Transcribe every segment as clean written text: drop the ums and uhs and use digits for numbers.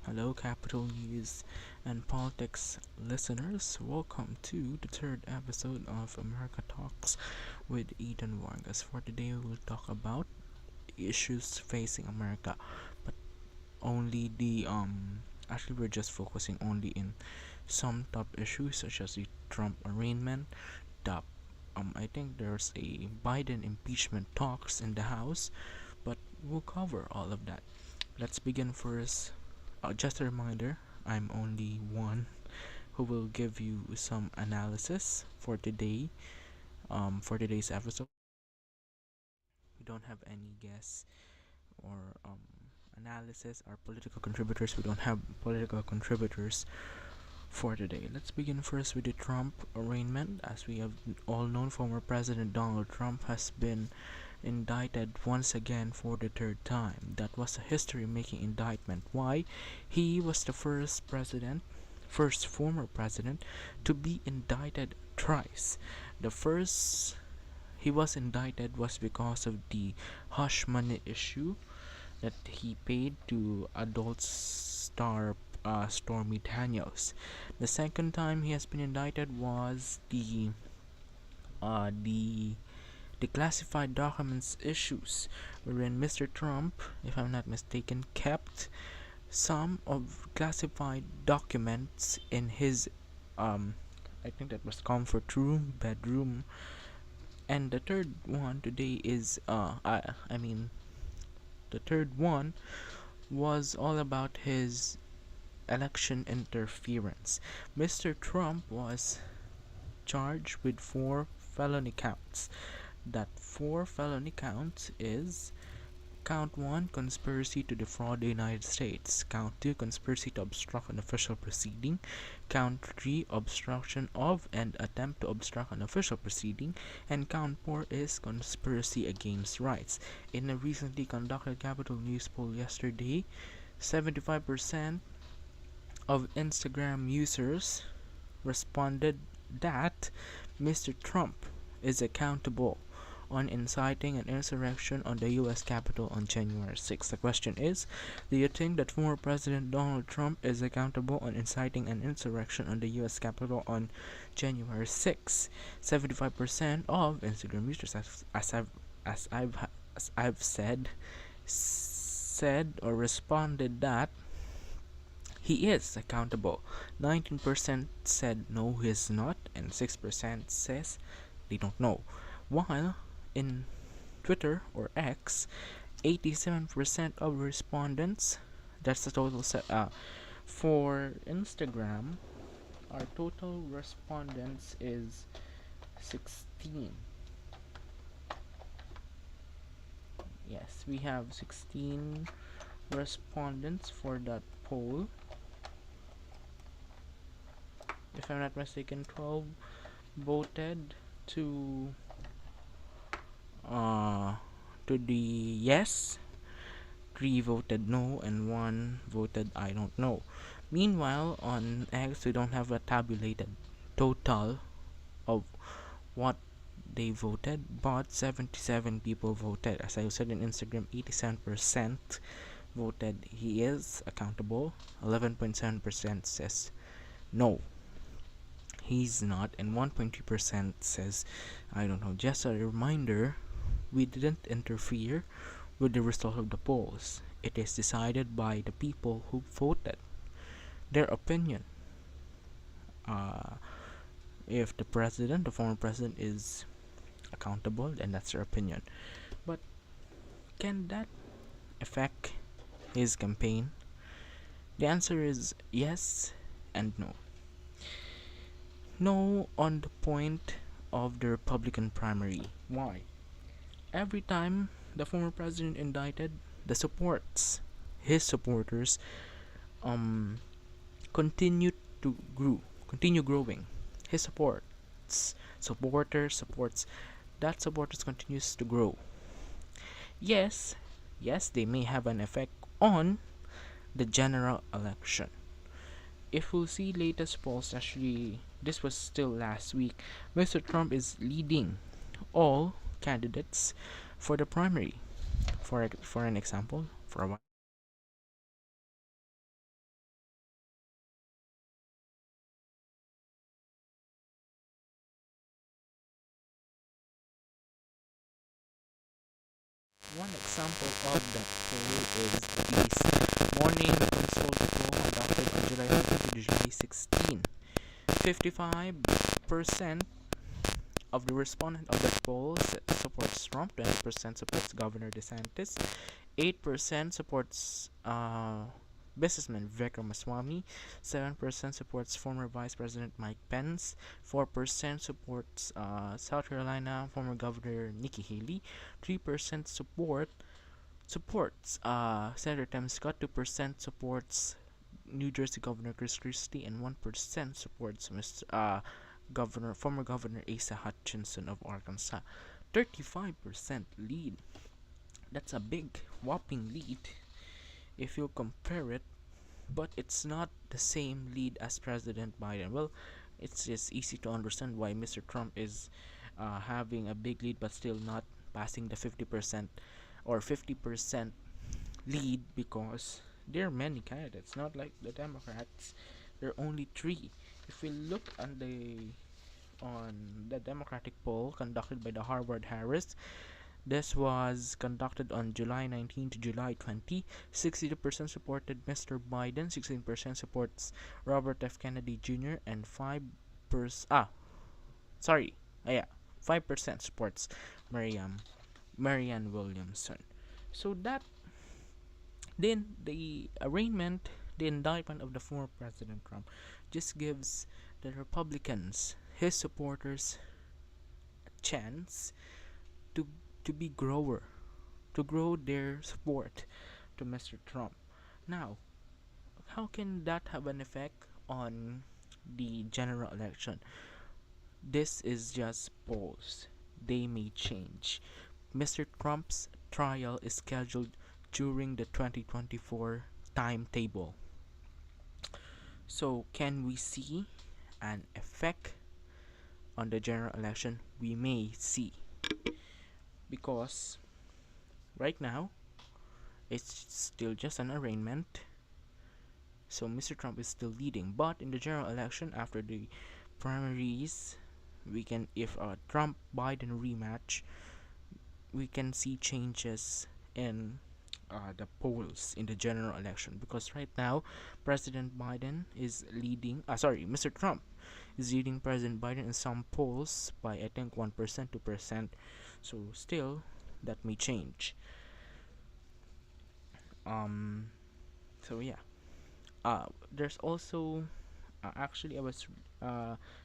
Hello, Capital News and Politics listeners. Welcome to the third episode of America Talks with Ethan Vargas. For today, we'll talk about issues facing America, but only Actually, we're just focusing only in some top issues such as the Trump arraignment. Top. I think there's a Biden impeachment talks in the House, but we'll cover all of that. Let's begin first. Just a reminder, I'm only one who will give you some analysis for today. For today's episode, we don't have any guests or analysis or political contributors. We don't have political contributors for today. Let's begin first with the Trump arraignment. As we have all known, former President Donald Trump has been indicted once again for the third time. That was a history-making indictment. Why? He was the first former president to be indicted thrice. The first he was indicted was because of the hush money issue that he paid to adult star Stormy Daniels. The second time he has been indicted was the classified documents issues, wherein Mr. Trump, if I'm not mistaken, kept some of classified documents in his I think that was comfort room, bedroom. And the third one today is the third one was all about his election interference. Mr. Trump was charged with 4 felony counts. That 4 felony counts is: count 1, conspiracy to defraud the United States; count 2, conspiracy to obstruct an official proceeding; count 3, obstruction of and attempt to obstruct an official proceeding; and count 4 is conspiracy against rights. In a recently conducted Capital News poll yesterday, 75% of Instagram users responded that Mr. Trump is accountable on inciting an insurrection on the U.S. Capitol on January 6. The question is, do you think that former President Donald Trump is accountable on inciting an insurrection on the U.S. Capitol on January 6? 75% of Instagram users, as I've said or responded that he is accountable. 19% said no, he's not, and 6% says they don't know. While in Twitter or X, 87% of respondents, that's the total for Instagram, our total respondents is 16. Yes, we have 16 respondents for that poll. If I'm not mistaken, 12 voted to the yes, 3 voted no, and 1 voted I don't know. Meanwhile, on X, we don't have a tabulated total of what they voted, but 77 people voted. As I said in Instagram, 87% voted he is accountable, 11.7% says no, he's not, and 1.3% says I don't know. Just a reminder, we didn't interfere with the result of the polls. It is decided by the people who voted. Their opinion. If the former president, is accountable, then that's their opinion. But can that affect his campaign? The answer is yes and no. No, on the point of the Republican primary. Why? Every time the former president indicted, his supporters continue growing. His supporters continues to grow. Yes, they may have an effect on the general election. If we'll see latest polls, actually this was still last week, Mr. Trump is leading all candidates for the primary. For an example, for a One example of that poll is this morning consult poll conducted on July 13 to July 16. 55% of the respondent of that poll supports Trump, 20% supports Governor DeSantis, 8% supports businessman Vivek Ramaswamy, 7% supports former Vice President Mike Pence, 4% supports South Carolina former Governor Nikki Haley, 3% supports Senator Tim Scott, 2% supports New Jersey Governor Chris Christie, and 1% supports former Governor Asa Hutchinson of Arkansas. 35% lead. That's a big, whopping lead if you compare it, but it's not the same lead as President Biden. Well, it's just easy to understand why Mr. Trump is having a big lead but still not passing the 50% or 50% lead, because there are many candidates, not like the Democrats. There are only three. If we look on the Democratic poll conducted by the Harvard Harris, this was conducted on July 19 to July 20. 62% supported Mr. Biden, 16% supports Robert F. Kennedy Jr., and 5% supports Marianne Williamson. So that then the indictment of the former President Trump just gives the Republicans, his supporters, a chance to to grow their support to Mr. Trump. Now, how can that have an effect on the general election? This is just polls. They may change. Mr. Trump's trial is scheduled during the 2024 timetable. So, can we see an effect on the general election? We may see, because right now it's still just an arraignment, so Mr. Trump is still leading. But in the general election, after the primaries, we can, if a Trump Biden rematch, we can see changes in the polls in the general election, because right now President Biden is leading Mr. Trump is leading President Biden in some polls by I think 1%, 2%. So still that may change. So yeah. There's also actually I was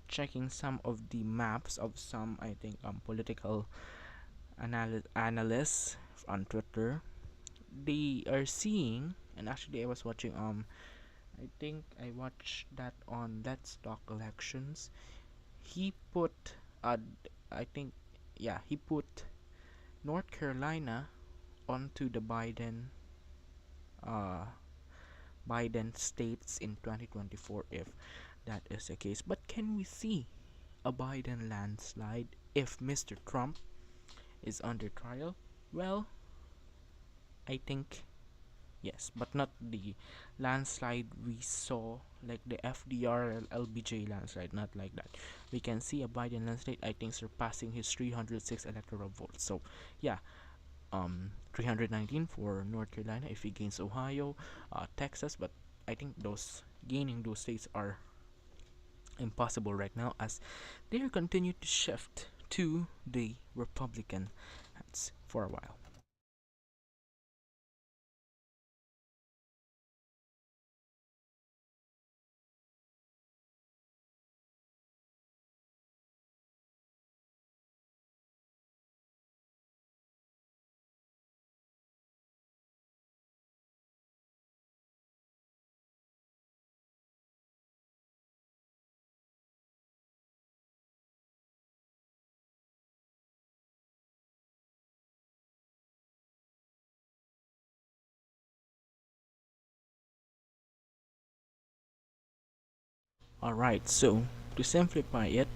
checking some of the maps of some, I think, political analysts on Twitter. They are seeing, and actually I was watching I think I watched that on Let's Talk Elections. He put I think he put North Carolina onto the uh Biden states in 2024, if that is the case. But can we see a Biden landslide if Mr. Trump is under trial? Well, I think yes, but not the landslide we saw, like the FDR LBJ landslide, not like that. We can see a Biden landslide, I think, surpassing his 306 electoral votes. So yeah, 319 for North Carolina if he gains Ohio, Texas, but I think gaining those states are impossible right now, as they continue to shift to the Republican hands for a while. Alright, so to simplify it,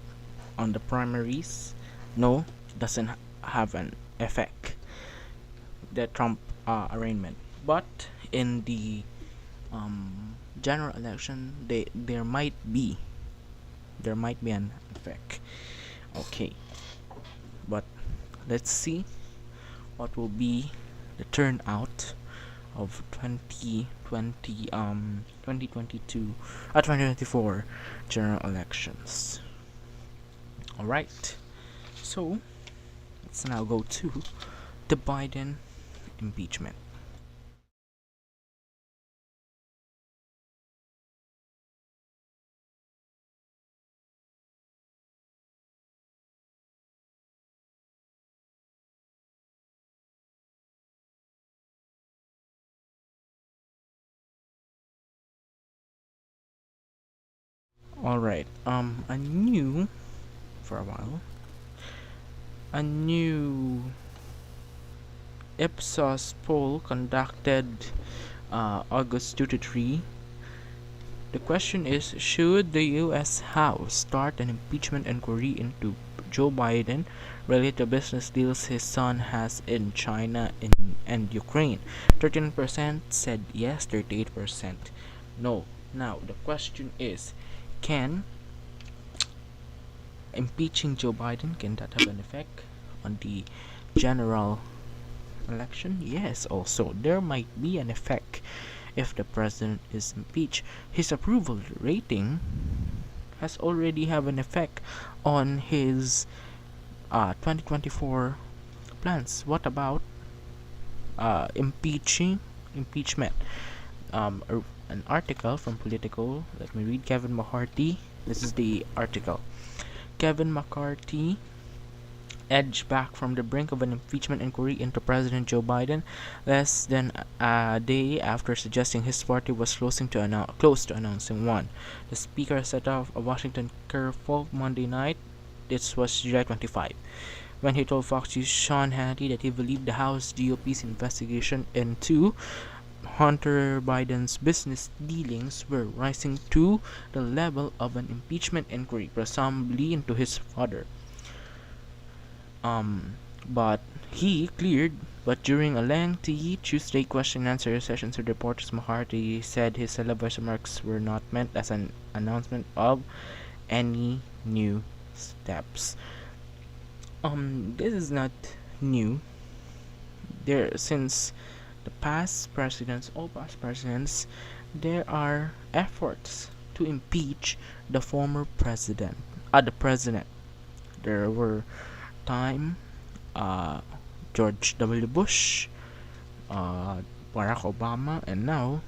on the primaries, no, doesn't have an effect, the Trump arraignment. But in the general election, there might be an effect. Okay, but let's see what will be the turnout of 2024 general elections. Alright, so let's now go to the Biden impeachment. Alright, a new, for a while, a new Ipsos poll conducted August 2 to 3. The question is, should the U.S. House start an impeachment inquiry into Joe Biden related to business deals his son has in China and Ukraine? 13% said yes, 38% no. Now, the question is, can impeaching Joe Biden, can that have an effect on the general election? Yes, also. There might be an effect if the president is impeached. His approval rating has already have an effect on his 2024 plans. What about impeachment? An article from Politico. Let me read. Kevin McCarthy. This is the article. Kevin McCarthy edged back from the brink of an impeachment inquiry into President Joe Biden less than a day after suggesting his party was close to announcing one. The speaker set off a Washington curveball Monday night. This was July 25, when he told Fox News' Sean Hannity that he believed the House GOP's investigation into Hunter Biden's business dealings were rising to the level of an impeachment inquiry, presumably into his father. But he cleared. But during a lengthy Tuesday question and answer session with reporters, McCarthy said his televised remarks were not meant as an announcement of any new steps. This is not new. Since all past presidents, there are efforts to impeach the former president. The president. There were George W. Bush, Barack Obama, and now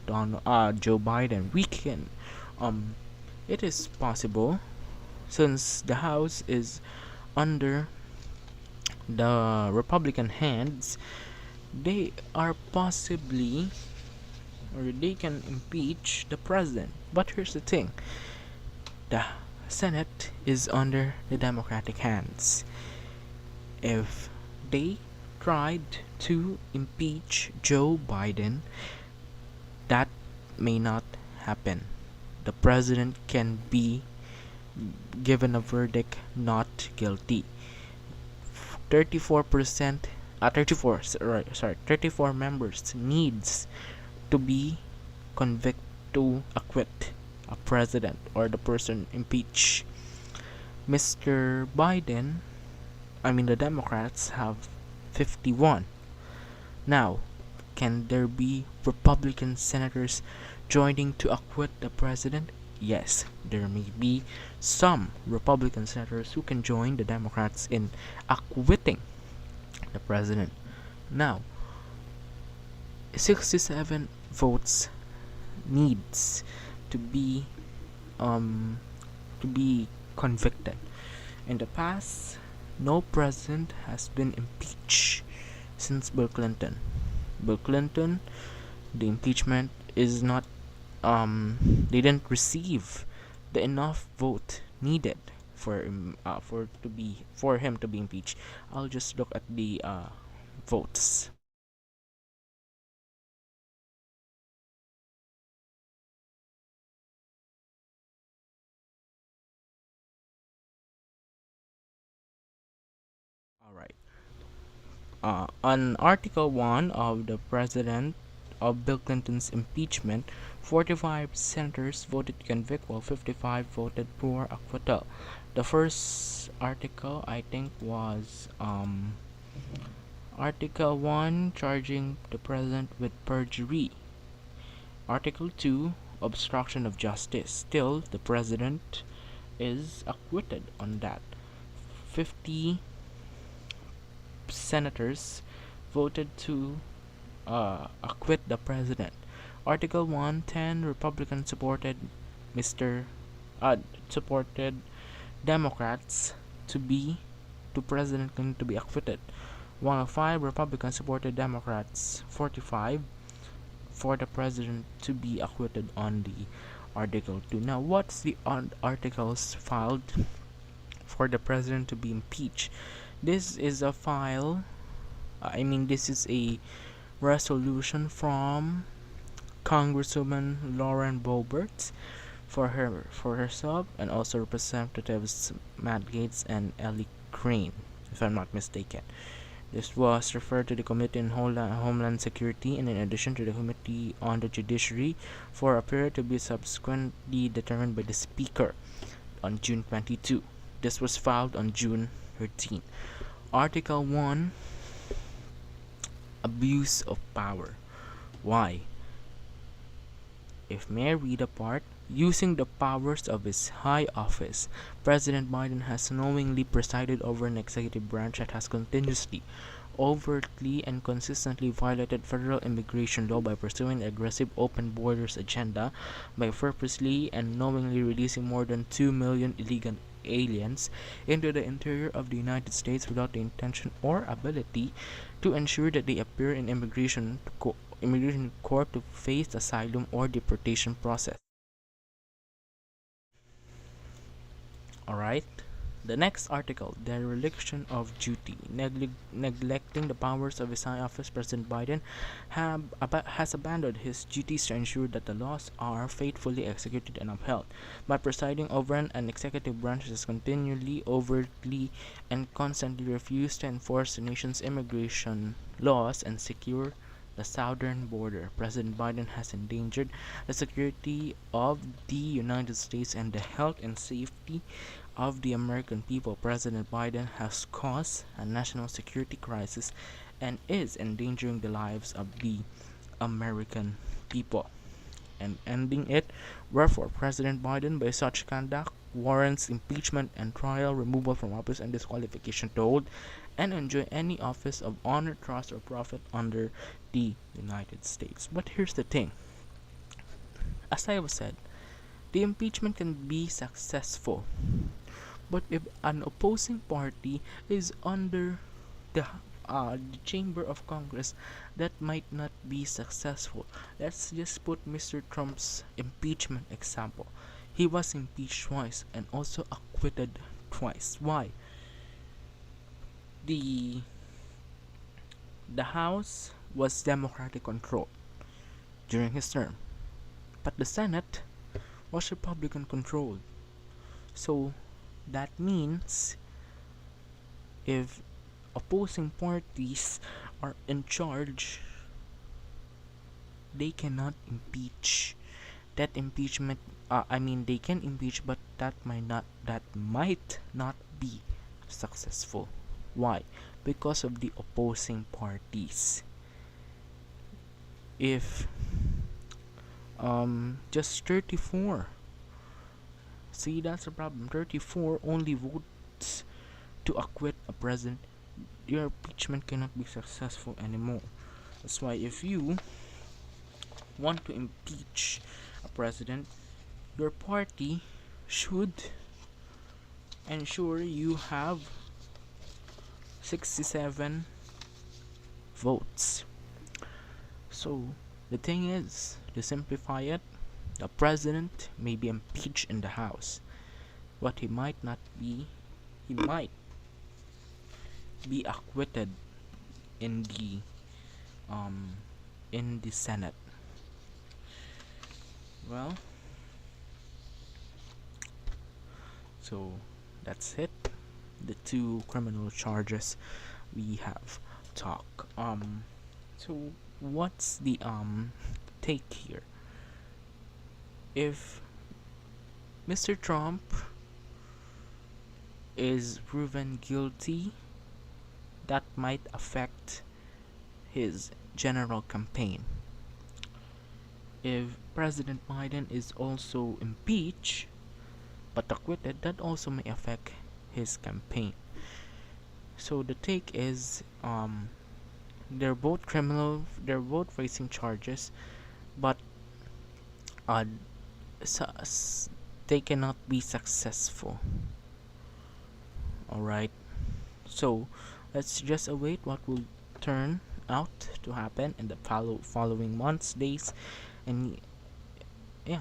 Joe Biden. It is possible, since the House is under the Republican hands, they are possibly, or they can impeach the president. But here's the thing: the Senate is under the Democratic hands. If they tried to impeach Joe Biden, that may not happen. The president can be given a verdict not guilty. 34 members needs to be convicted to acquit a president or the person impeached. Mr. Biden, the Democrats have 51. Now, can there be Republican senators joining to acquit the president? Yes, there may be some Republican senators who can join the Democrats in acquitting the president. Now, 67 votes needs to be convicted. In the past, no president has been impeached since Bill Clinton. The impeachment is not they didn't receive the enough vote needed for him to be impeached. I'll just look at the votes. All right. On Article 1 of the President of Bill Clinton's impeachment, 45 senators voted to convict while 55 voted for acquittal. The first article, I think, was Article 1, charging the president with perjury. Article 2, obstruction of justice. Still, the president is acquitted on that. 50 senators voted to acquit the president. Article 110, Republicans Mr. Supported Democrats to President Clinton to be acquitted. 105, Republicans supported Democrats. 45, for the president to be acquitted on the Article 2. Now, what's the articles filed for the president to be impeached? This is a this is a resolution from Congresswoman Lauren Boebert for herself, and also Representatives Matt Gaetz and Ellie Crane, if I'm not mistaken. This was referred to the Committee on Homeland Security and in addition to the Committee on the Judiciary for a period to be subsequently determined by the Speaker on June 22. This was filed on June 13. Article 1, abuse of power. Why? If may I read a part, using the powers of his high office, President Biden has knowingly presided over an executive branch that has continuously, overtly, and consistently violated federal immigration law by pursuing an aggressive open borders agenda, by purposely and knowingly releasing more than 2 million illegal aliens into the interior of the United States without the intention or ability to ensure that they appear in immigration court to face asylum or deportation process. Alright. The next article, dereliction of duty. Neglecting the powers of his high office, President Biden has abandoned his duties to ensure that the laws are faithfully executed and upheld. By presiding over an executive branch that has continually, overtly, and constantly refused to enforce the nation's immigration laws and secure the southern border, President Biden has endangered the security of the United States and the health and safety of the American people. President Biden has caused a national security crisis and is endangering the lives of the American people and ending it. Wherefore, President Biden, by such conduct, warrants impeachment and trial, removal from office, and disqualification to hold and enjoy any office of honor, trust, or profit under the United States. But here's the thing. As I have said, the impeachment can be successful. But if an opposing party is under the chamber of Congress, that might not be successful. Let's just put Mr. Trump's impeachment example. He was impeached twice and also acquitted twice. Why? The House was Democratic controlled during his term, but the Senate was Republican controlled. So that means if opposing parties are in charge, they cannot impeach. That impeachment, they can impeach, but that might not be successful. Why? Because of the opposing parties. If just 34, see, that's a problem. 34 only votes to acquit a president, your impeachment cannot be successful anymore. That's why if you want to impeach a president, your party should ensure you have 67 votes. So the thing is, to simplify it, the president may be impeached in the House, but he might be acquitted in the Senate. Well, so that's it. The two criminal charges we have talked. So what's the take here? If Mr. Trump is proven guilty, that might affect his general campaign. If President Biden is also impeached but acquitted, that also may affect his campaign. So the take is, they're both criminal, they're both facing charges, but uh, they cannot be successful. Alright, so let's just await what will turn out to happen in the following months, days, and yeah,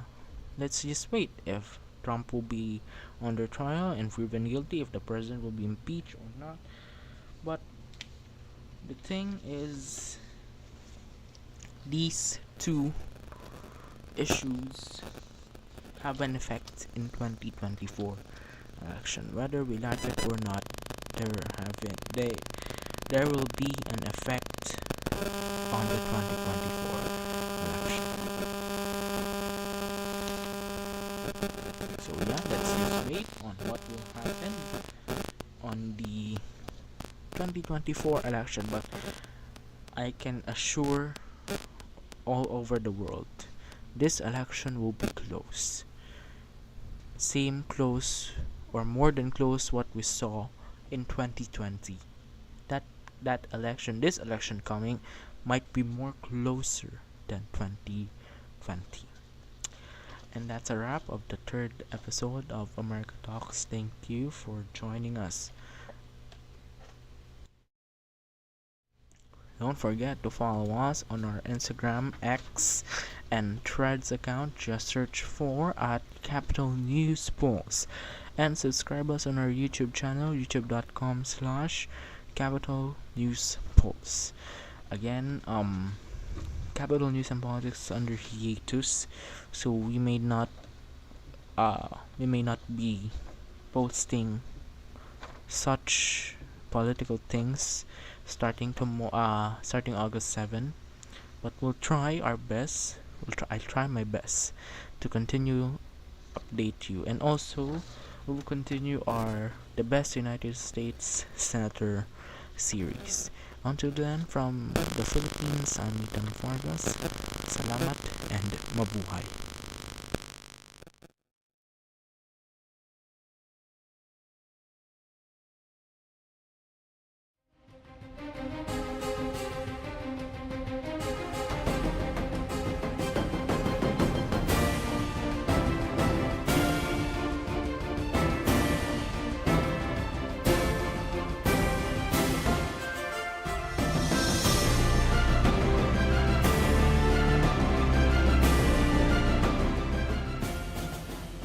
let's just wait if Trump will be under trial and proven guilty, if the president will be impeached or not. But the thing is, these two issues have an effect in 2024 election. Whether we like it or not, there will be an effect on the 2024 election. So yeah, let's just wait on what will happen on the 2024 election. But I can assure all over the world, this election will be close. Same close or more than close what we saw in 2020. This election coming might be more closer than 2020. And that's a wrap of the third episode of America Talks. Thank you for joining us. Don't forget to follow us on our Instagram, X, and Threads account. Just search for at Capital News Pulse. And subscribe us on our YouTube channel, youtube.com/Capital News Pulse. Again, Capital News and Politics under hiatus, so we may not be posting such political things starting August 7, but we'll try our best. I'll try my best to continue update you, and also we'll continue the Best United States Senator series. Until then, from the Philippines, I'm Ethan Vargas. Salamat and mabuhay.